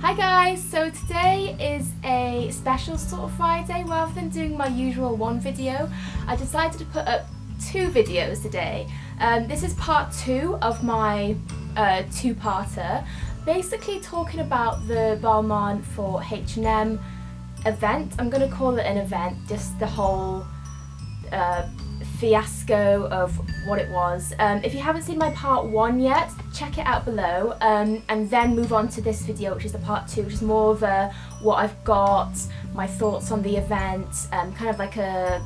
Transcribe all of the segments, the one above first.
Hi guys, so today is a special sort of Friday. Rather than doing my usual one video, I decided to put up two videos today. This is part two of my two-parter, basically talking about the Balmain for H&M event. I'm going to call it an event, just the whole fiasco of what it was. If you haven't seen my part one yet, check it out below, and then move on to this video, which is the part two, which is more of what I've got, my thoughts on the event, kind of like a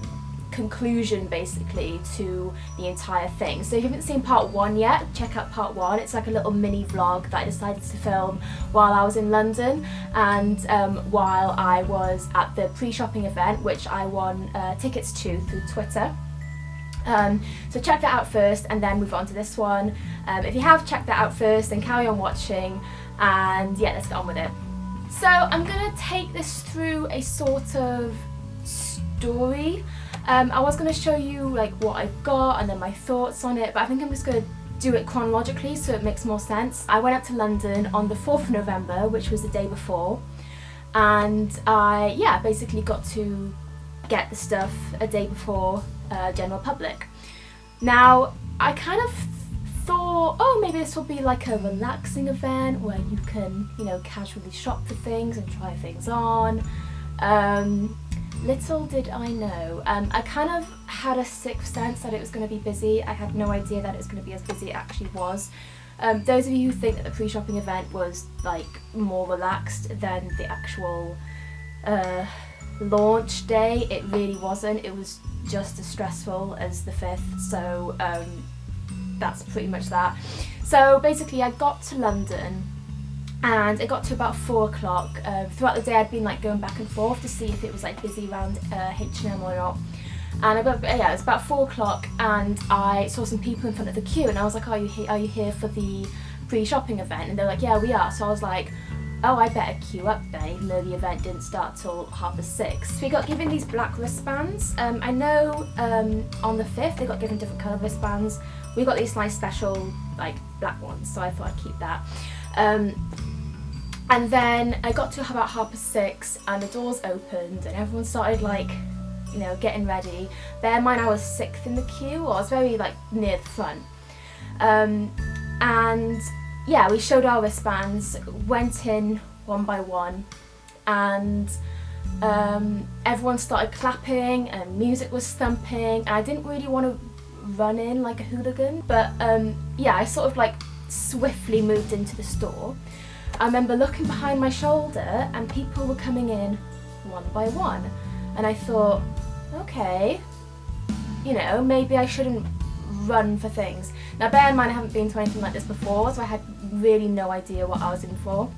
conclusion basically to the entire thing. So if you haven't seen part one yet, check out part one. It's like a little mini vlog that I decided to film while I was in London and while I was at the pre-shopping event, which I won tickets to through Twitter. So check that out first and then move on to this one. If you have checked that out first, then carry on watching, and yeah, let's get on with it. So I'm gonna take this through a sort of story. I was going to show you like what I've got and then my thoughts on it, but I think I'm just going to do it chronologically so it makes more sense. I went up to London on the 4th of November, which was the day before, and I basically got to get the stuff a day before general public. Now I kind of thought, oh, maybe this will be like a relaxing event where you can, you know, casually shop for things and try things on. Little did I know, I kind of had a sixth sense that it was going to be busy. I had no idea that it was going to be as busy it actually was. Those of you who think that the pre-shopping event was like more relaxed than the actual launch day, it really wasn't. It was just as stressful as the 5th, so that's pretty much that. So basically I got to London and it got to about 4 o'clock. Throughout the day I'd been like going back and forth to see if it was like busy around H&M or not. And it was about 4 o'clock and I saw some people in front of the queue and I was like, are you here for the pre-shopping event? And they're like, yeah, we are. So I was like, oh, I better queue up then, even though the event didn't start till 6:30. So we got given these black wristbands. I know on the 5th they got given different colour wristbands. We got these nice special like black ones, so I thought I'd keep that. And then I got to about 6:30 and the doors opened and everyone started like, you know, getting ready. Bear in mind I was 6th in the queue, or I was very like near the front. And yeah, we showed our wristbands, went in one by one, and everyone started clapping and music was thumping, and I didn't really want to run in like a hooligan, but yeah, I sort of like swiftly moved into the store. I remember looking behind my shoulder and people were coming in one by one, and I thought, okay, you know, maybe I shouldn't run for things. Now bear in mind I haven't been to anything like this before, so I had really no idea what I was in for.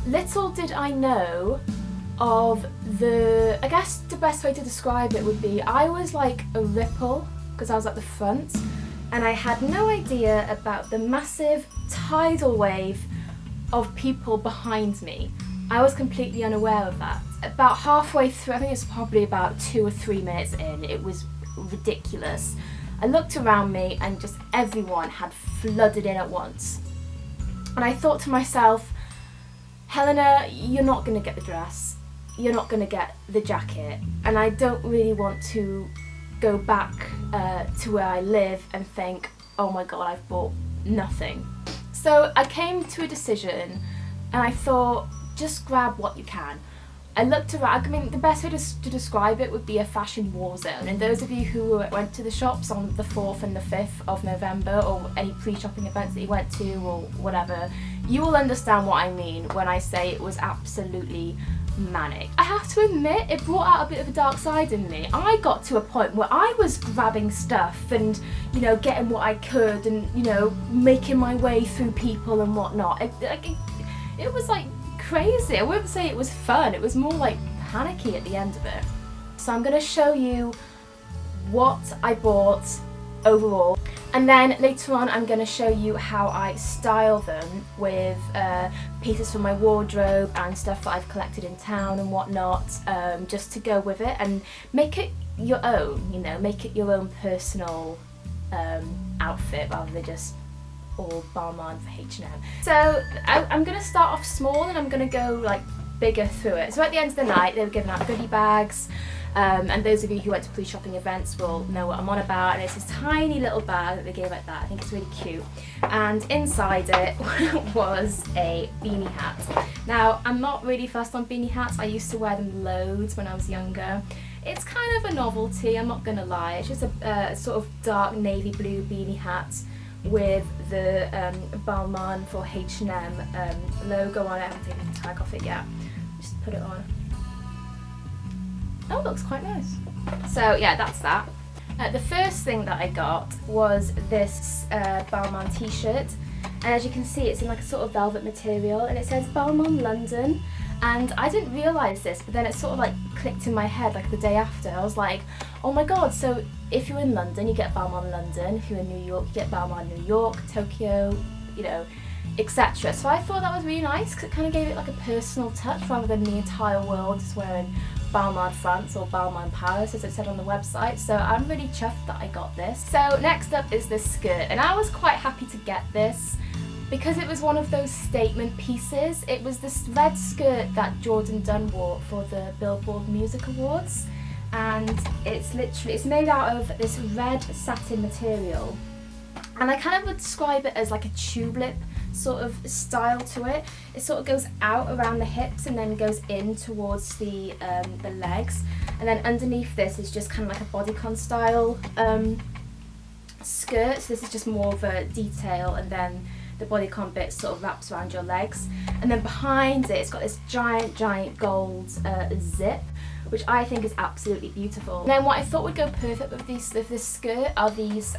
Little did I know of I guess the best way to describe it would be I was like a ripple because I was at the front, and I had no idea about the massive tidal wave of people behind me. I was completely unaware of that. About halfway through, I think it's probably about 2 or 3 minutes in, it was ridiculous. I looked around me and just everyone had flooded in at once. And I thought to myself, Helena, you're not going to get the dress, you're not going to get the jacket, and I don't really want to go back to where I live and think, oh my god, I've bought nothing. So I came to a decision and I thought, just grab what you can. I looked around. I mean, the best way to describe it would be a fashion war zone, and those of you who went to the shops on the 4th and the 5th of November, or any pre-shopping events that you went to or whatever, you will understand what I mean when I say it was absolutely manic. I have to admit, it brought out a bit of a dark side in me. I got to a point where I was grabbing stuff and, you know, getting what I could and, you know, making my way through people and whatnot. It was like crazy. I wouldn't say it was fun, it was more like panicky at the end of it. So I'm going to show you what I bought overall, and then later on I'm going to show you how I style them with pieces from my wardrobe and stuff that I've collected in town and whatnot, just to go with it and make it your own, you know, make it your own personal outfit rather than just or Balmain for H&M. So I'm going to start off small and I'm going to go like bigger through it. So at the end of the night they were giving out goodie bags, and those of you who went to police shopping events will know what I'm on about, and it's this tiny little bag that they gave like that. I think it's really cute, and inside it was a beanie hat. Now I'm not really fussed on beanie hats, I used to wear them loads when I was younger. It's kind of a novelty, I'm not gonna lie. It's just a sort of dark navy blue beanie hat with the Balmain for H&M logo on it. I haven't taken the tag off it yet. Just put it on. Oh, it looks quite nice. So yeah, that's that. The first thing that I got was this Balmain t-shirt, and as you can see it's in like a sort of velvet material, and it says Balmain London, and I didn't realise this, but then it sort of like clicked in my head like the day after. I was like, oh my god, so if you're in London you get Balmain London, if you're in New York you get Balmain New York, Tokyo, you know, etc. So I thought that was really nice because it kind of gave it like a personal touch rather than the entire world just wearing Balmain France or Balmain Paris as it said on the website. So I'm really chuffed that I got this. So next up is this skirt, and I was quite happy to get this because it was one of those statement pieces. It was this red skirt that Jordan Dunn wore for the Billboard Music Awards, and it's made out of this red satin material, and I kind of would describe it as like a tulip sort of style to it. It sort of goes out around the hips and then goes in towards the legs, and then underneath this is just kind of like a bodycon style skirt. So this is just more of a detail, and then the bodycon bit sort of wraps around your legs, and then behind it it's got this giant gold zip, which I think is absolutely beautiful. And then what I thought would go perfect with this skirt are these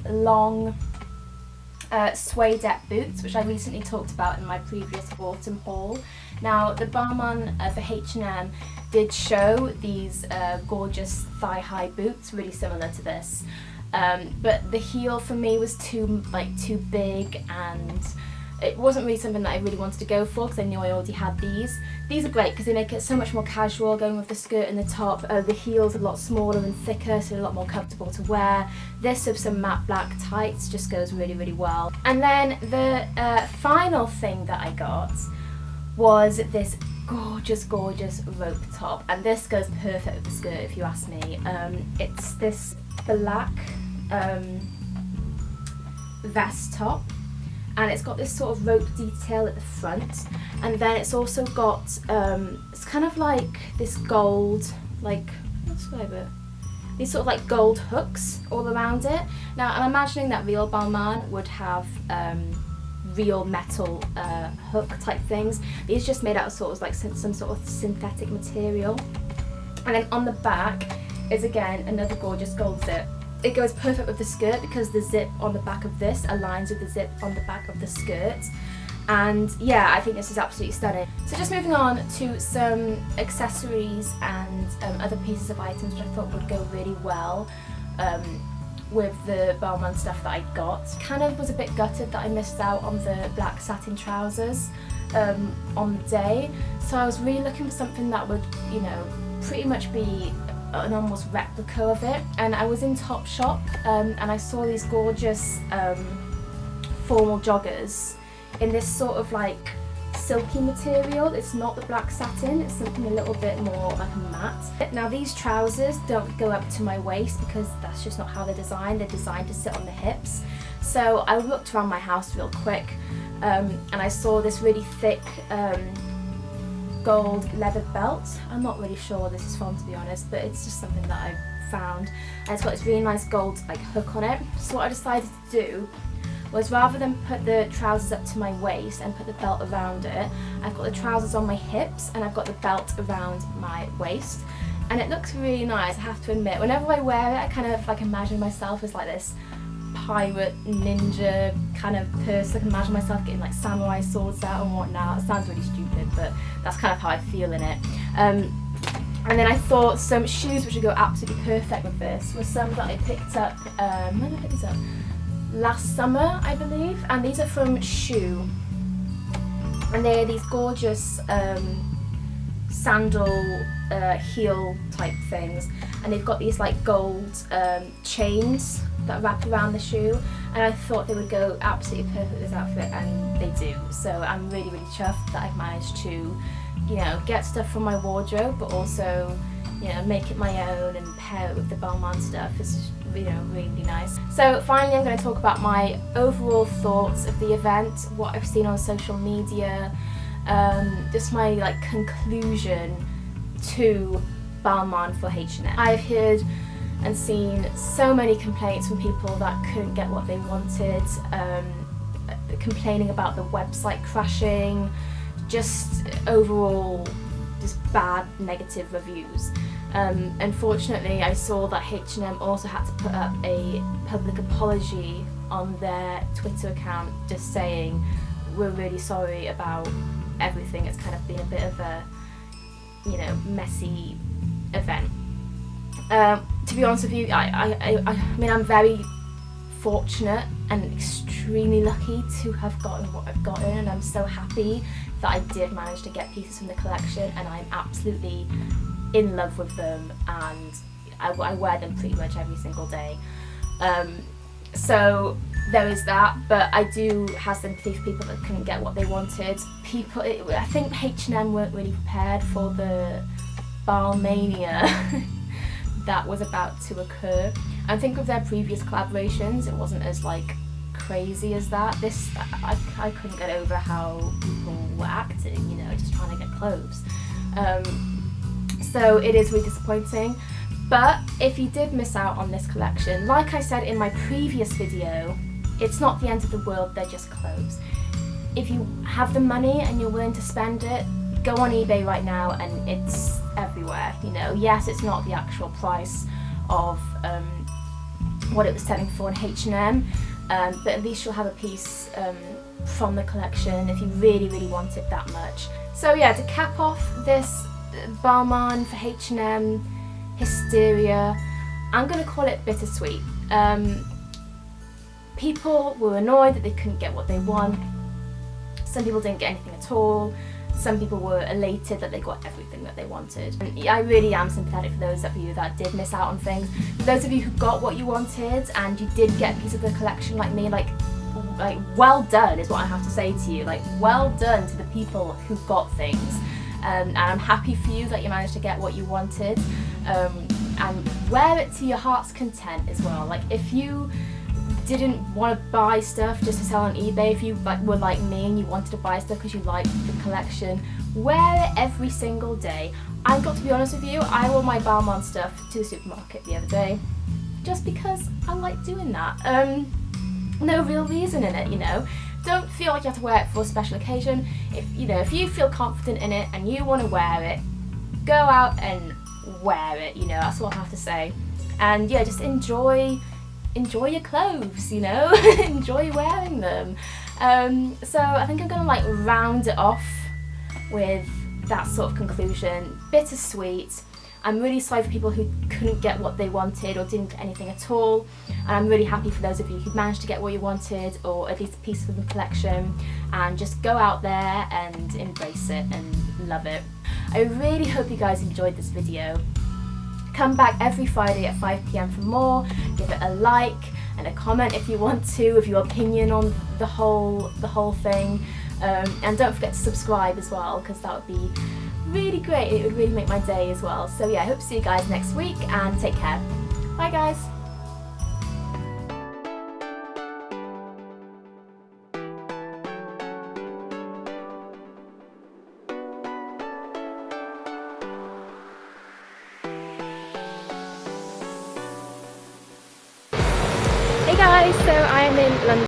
long suede boots, which I recently talked about in my previous autumn haul. Now the Balmain for H&M did show these gorgeous thigh-high boots, really similar to this, but the heel for me was too big, and it wasn't really something that I really wanted to go for because I knew I already had these. These are great because they make it so much more casual going with the skirt and the top. The heel's a lot smaller and thicker, so a lot more comfortable to wear. This with some matte black tights just goes really well. And then the final thing that I got was this gorgeous rope top, and this goes perfect with the skirt if you ask me. It's this black vest top, and it's got this sort of rope detail at the front, and then it's also got it's kind of like this gold, like, how to describe it, these sort of like gold hooks all around it. Now I'm imagining that real Balmain would have real metal hook type things. These just made out of sort of like some sort of synthetic material. And then on the back is again another gorgeous gold zip. It goes perfect with the skirt because the zip on the back of this aligns with the zip on the back of the skirt. And yeah, I think this is absolutely stunning. So just moving on to some accessories and other pieces of items which I thought would go really well with the Balmain stuff that I got. Kind of was a bit gutted that I missed out on the black satin trousers on the day. So I was really looking for something that would, you know, pretty much be an almost replica of it, and I was in Topshop and I saw these gorgeous formal joggers in this sort of like silky material. It's not the black satin, it's something a little bit more like a matte. Now these trousers don't go up to my waist because that's just not how they're designed. They're designed to sit on the hips. So I looked around my house real quick and I saw this really thick gold leather belt. I'm not really sure what this is from, to be honest, but it's just something that I found, and it's got this really nice gold like hook on it. So what I decided to do was, rather than put the trousers up to my waist and put the belt around it, I've got the trousers on my hips and I've got the belt around my waist, and it looks really nice, I have to admit. Whenever I wear it I kind of like imagine myself as like this pirate ninja kind of person. I can imagine myself getting like samurai swords out and whatnot. It sounds really stupid, but that's kind of how I feel in it. And then I thought some shoes which would go absolutely perfect with this were some that I picked up, when did I pick these up? Last summer, I believe, and these are from Shoe, and they're these gorgeous sandal heel type things, and they've got these like gold chains that wrap around the shoe, and I thought they would go absolutely perfect with this outfit, and they do. So I'm really chuffed that I've managed to, you know, get stuff from my wardrobe, but also, you know, make it my own and pair it with the Balmain stuff. It's, you know, really nice. So finally, I'm going to talk about my overall thoughts of the event, what I've seen on social media, just my like conclusion to Balmain for H&M. I've heard and seen so many complaints from people that couldn't get what they wanted, complaining about the website crashing, just overall just bad negative reviews. Unfortunately, I saw that H&M also had to put up a public apology on their Twitter account, just saying we're really sorry about everything. It's kind of been a bit of a, you know, messy event. To be honest with you, I mean, I'm very fortunate and extremely lucky to have gotten what I've gotten, and I'm so happy that I did manage to get pieces from the collection, and I'm absolutely in love with them, and I wear them pretty much every single day. So there is that, but I do have sympathy for people that couldn't get what they wanted. I think H&M weren't really prepared for the Balmania that was about to occur. I think with their previous collaborations, it wasn't as like crazy as that. This, I couldn't get over how people were acting, you know, just trying to get clothes. So it is really disappointing. But if you did miss out on this collection, like I said in my previous video, it's not the end of the world, they're just clothes. If you have the money and you're willing to spend it, go on eBay right now and it's everywhere, you know. Yes, it's not the actual price of what it was selling for in H&M, but at least you'll have a piece from the collection if you really want it that much. So yeah, to cap off this Balmain for H&M hysteria, I'm going to call it bittersweet. People were annoyed that they couldn't get what they want. Some people didn't get anything at all. Some people were elated that they got everything that they wanted. And I really am sympathetic for those of you that did miss out on things. For those of you who got what you wanted and you did get a piece of the collection like me, like well done is what I have to say to you. Like, well done to the people who got things. And I'm happy for you that you managed to get what you wanted. And wear it to your heart's content as well. Like, if you didn't want to buy stuff just to sell on eBay, if you were like me and you wanted to buy stuff because you liked the collection, wear it every single day. I've got to be honest with you, I wore my Balmain stuff to the supermarket the other day just because I like doing that. No real reason in it, you know. Don't feel like you have to wear it for a special occasion. If you feel confident in it and you want to wear it, go out and wear it, you know. That's what I have to say. And yeah, just enjoy your clothes, you know. Enjoy wearing them. So I think I'm gonna like round it off with that sort of conclusion. Bittersweet. I'm really sorry for people who couldn't get what they wanted or didn't get anything at all. And I'm really happy for those of you who managed to get what you wanted, or at least a piece of the collection, and just go out there and embrace it and love it. I really hope you guys enjoyed this video. Come back every Friday at 5 PM for more. Give it a like and a comment if you want to, with your opinion on the whole thing. And don't forget to subscribe as well, because that would be really great. It would really make my day as well. So yeah, I hope to see you guys next week, and take care. Bye guys. Hey guys, so I am in London.